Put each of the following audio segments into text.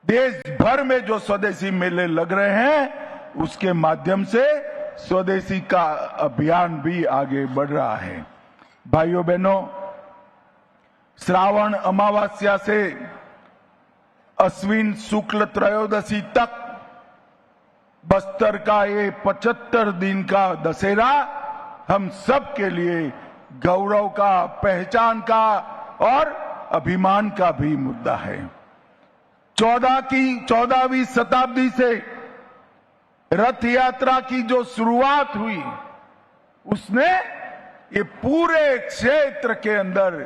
देश भर में जो स्वदेशी मेले लग रहे हैं उसके माध्यम से स्वदेशी का अभियान भी आगे बढ़ रहा है। भाइयों बहनों, श्रावण अमावस्या से अश्विन शुक्ल त्रयोदशी तक बस्तर का ये 75 दिन का दशहरा हम सब के लिए गौरव का, पहचान का और अभिमान का भी मुद्दा है। 14वीं शताब्दी से रथ यात्रा की जो शुरुआत हुई उसने ये पूरे क्षेत्र के अंदर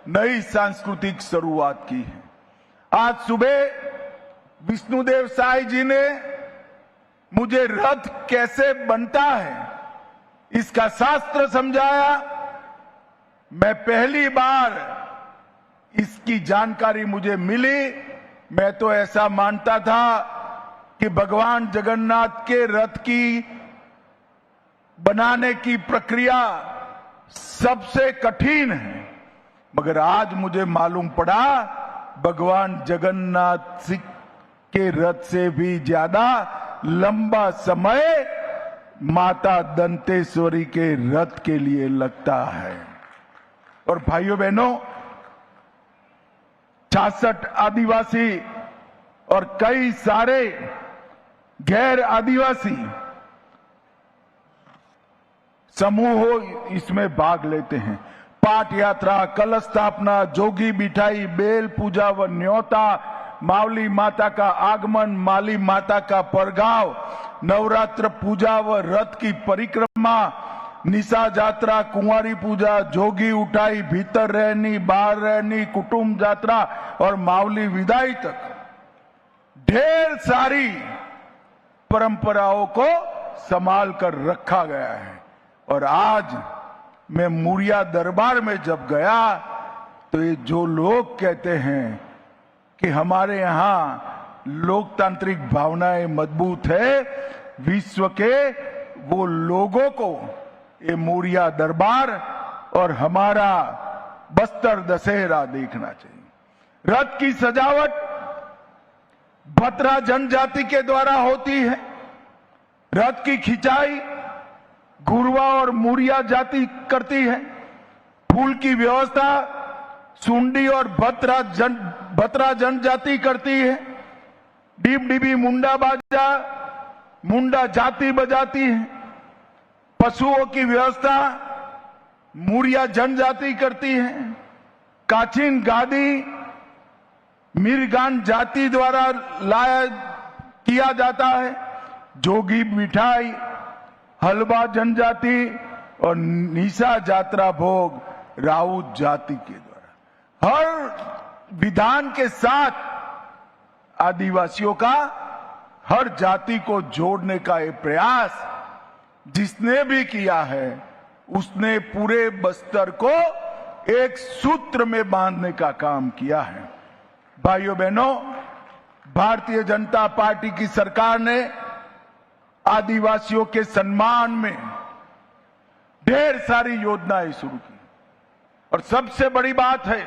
नई सांस्कृतिक शुरुआत की है। आज सुबह विष्णुदेव साई जी ने मुझे रथ कैसे बनता है इसका शास्त्र समझाया। मैं पहली बार इसकी जानकारी मुझे मिली। मैं तो ऐसा मानता था कि भगवान जगन्नाथ के रथ की बनाने की प्रक्रिया सबसे कठिन है, मगर आज मुझे मालूम पड़ा भगवान जगन्नाथ के रथ से भी ज्यादा लंबा समय माता दंतेश्वरी के रथ के लिए लगता है। और भाइयों बहनों, 66 आदिवासी और कई सारे गैर आदिवासी समूह इसमें भाग लेते हैं। पाठ यात्रा, कलश स्थापना, जोगी बिठाई, बेल पूजा व न्योता, मावली माता का आगमन, माली माता का परगाव, नवरात्र पूजा व रथ की परिक्रमा, निशा यात्रा, कुंवारी पूजा, जोगी उठाई, भीतर रहनी, बाहर रहनी, कुटुंब यात्रा और मावली विदाई तक ढेर सारी परंपराओं को संभाल कर रखा गया है। और आज मैं मुरिया दरबार में जब गया तो ये जो लोग कहते हैं कि हमारे यहाँ लोकतांत्रिक भावनाएं मजबूत है, विश्व के वो लोगों को ये मुरिया दरबार और हमारा बस्तर दशहरा देखना चाहिए। रथ की सजावट भतरा जनजाति के द्वारा होती है। रथ की खिंचाई घुरवा और मुरिया जाति करती है। फूल की व्यवस्था सुंडी और भतरा जनजाति करती है। डिब डिबी मुंडा बाजा मुंडा जाति बजाती है। पशुओं की व्यवस्था मुरिया जनजाति करती है। काचिन गादी मिरगान जाति द्वारा लाया किया जाता है। जोगी मिठाई हलवा जनजाति और निशा यात्रा भोग राउत जाति के द्वारा। हर विधान के साथ आदिवासियों का हर जाति को जोड़ने का ये प्रयास जिसने भी किया है उसने पूरे बस्तर को एक सूत्र में बांधने का काम किया है। भाइयों बहनों, भारतीय जनता पार्टी की सरकार ने आदिवासियों के सम्मान में ढेर सारी योजनाएं शुरू की और सबसे बड़ी बात है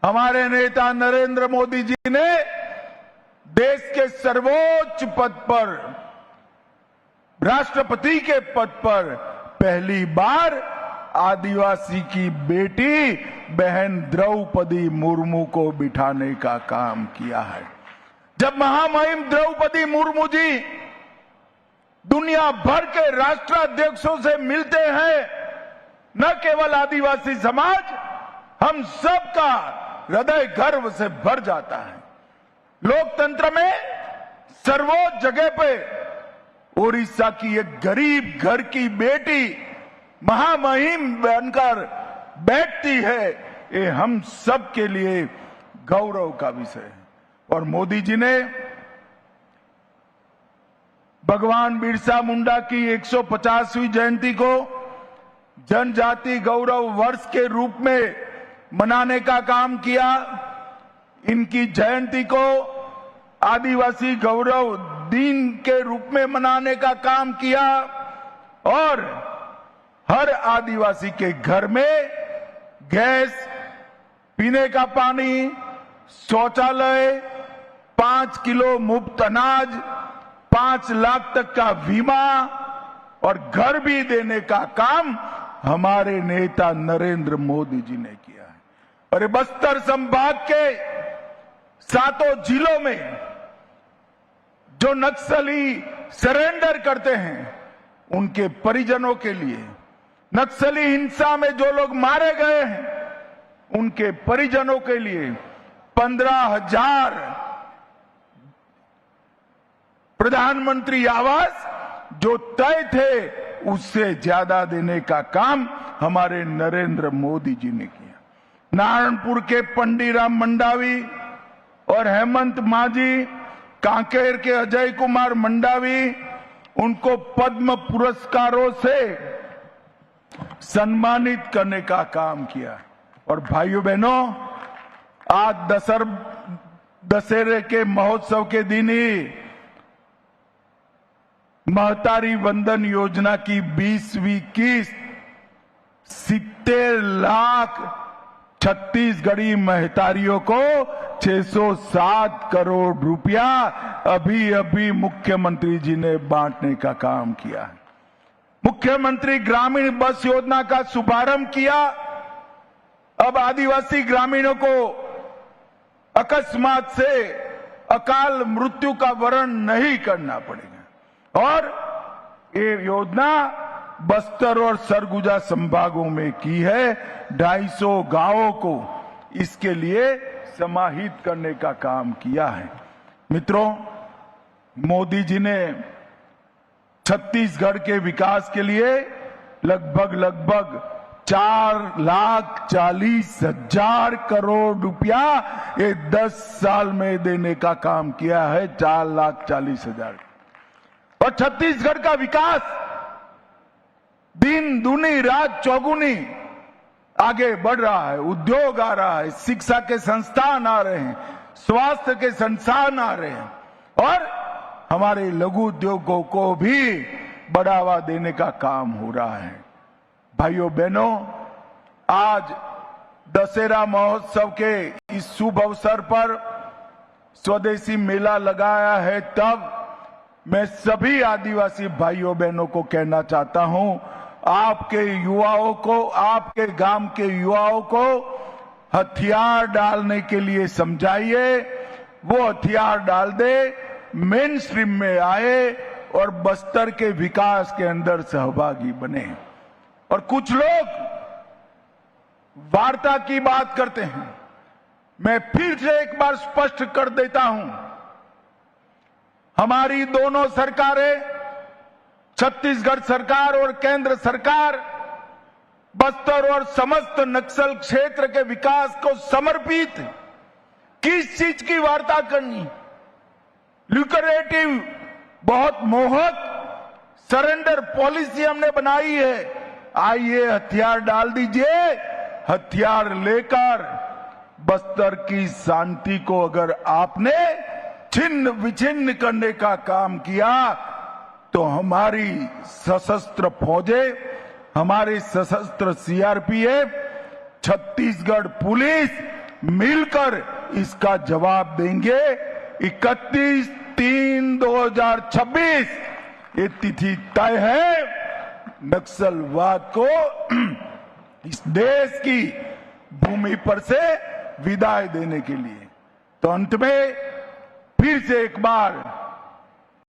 हमारे नेता नरेंद्र मोदी जी ने देश के सर्वोच्च पद पर, राष्ट्रपति के पद पर पहली बार आदिवासी की बेटी बहन द्रौपदी मुर्मू को बिठाने का काम किया है। जब महामहिम द्रौपदी मुर्मू जी दुनिया भर के राष्ट्राध्यक्षों से मिलते हैं, न केवल आदिवासी समाज, हम सबका हृदय गर्व से भर जाता है। लोकतंत्र में सर्वोच्च जगह पे ओडिशा की एक गरीब घर की बेटी महामहिम बनकर बैठती है, ये हम सब के लिए गौरव का विषय है। और मोदी जी ने भगवान बिरसा मुंडा की 150वीं जयंती को जनजाति गौरव वर्ष के रूप में मनाने का काम किया। इनकी जयंती को आदिवासी गौरव दिन के रूप में मनाने का काम किया और हर आदिवासी के घर में गैस, पीने का पानी, शौचालय, पानी 5 किलो मुफ्त अनाज, 5 लाख तक का बीमा और घर भी देने का काम हमारे नेता नरेंद्र मोदी जी ने किया है। और ये बस्तर संभाग के 7 जिलों में जो नक्सली सरेंडर करते हैं उनके परिजनों के लिए, नक्सली हिंसा में जो लोग मारे गए हैं उनके परिजनों के लिए 15,000 प्रधानमंत्री आवास जो तय थे उससे ज्यादा देने का काम हमारे नरेंद्र मोदी जी ने किया। नारायणपुर के पंडीराम मंडावी और हेमंत मांझी, कांकेर के अजय कुमार मंडावी, उनको पद्म पुरस्कारों से सम्मानित करने का काम किया। और भाइयों बहनों, आज दशहरे के महोत्सव के दिन ही महतारी वंदन योजना की 20वीं किस्त 70 लाख छत्तीसगढ़ी महतारियों को 607 करोड़ रुपया अभी अभी मुख्यमंत्री जी ने बांटने का काम किया है। मुख्यमंत्री ग्रामीण बस योजना का शुभारंभ किया। अब आदिवासी ग्रामीणों को अकस्मात से अकाल मृत्यु का वरण नहीं करना पड़ेगा। और ये योजना बस्तर और सरगुजा संभागों में की है। 250 गांवों को इसके लिए समाहित करने का काम किया है। मित्रों, मोदी जी ने छत्तीसगढ़ के विकास के लिए लगभग 4,40,000 करोड़ रुपया ये 10 साल में देने का काम किया है। 4,40,000। और छत्तीसगढ़ का विकास दिन दूनी रात चौगुनी आगे बढ़ रहा है। उद्योग आ रहा है, शिक्षा के संस्थान आ रहे हैं, स्वास्थ्य के संस्थान आ रहे हैं और हमारे लघु उद्योगों को भी बढ़ावा देने का काम हो रहा है। भाइयों बहनों, आज दशहरा महोत्सव के इस शुभ अवसर पर स्वदेशी मेला लगाया है। तब मैं सभी आदिवासी भाइयों बहनों को कहना चाहता हूं, आपके युवाओं को, आपके गांव के युवाओं को हथियार डालने के लिए समझाइए। वो हथियार डाल दे, मेन स्ट्रीम में आए और बस्तर के विकास के अंदर सहभागी बने। और कुछ लोग वार्ता की बात करते हैं। मैं फिर से एक बार स्पष्ट कर देता हूं, हमारी दोनों सरकारें, छत्तीसगढ़ सरकार और केंद्र सरकार, बस्तर और समस्त नक्सल क्षेत्र के विकास को समर्पित। किस चीज की वार्ता करनी? ल्यूक्रेटिव, बहुत मोहक सरेंडर पॉलिसी हमने बनाई है। आइए हथियार डाल दीजिए। हथियार लेकर बस्तर की शांति को अगर आपने छिन्न विछिन्न करने का काम किया तो हमारी सशस्त्र फौजें, हमारे सशस्त्र सीआरपीएफ, छत्तीसगढ़ पुलिस मिलकर इसका जवाब देंगे। 31/3/2026 ये तिथि तय है नक्सलवाद को इस देश की भूमि पर से विदाई देने के लिए। तो अंत में फिर से एक बार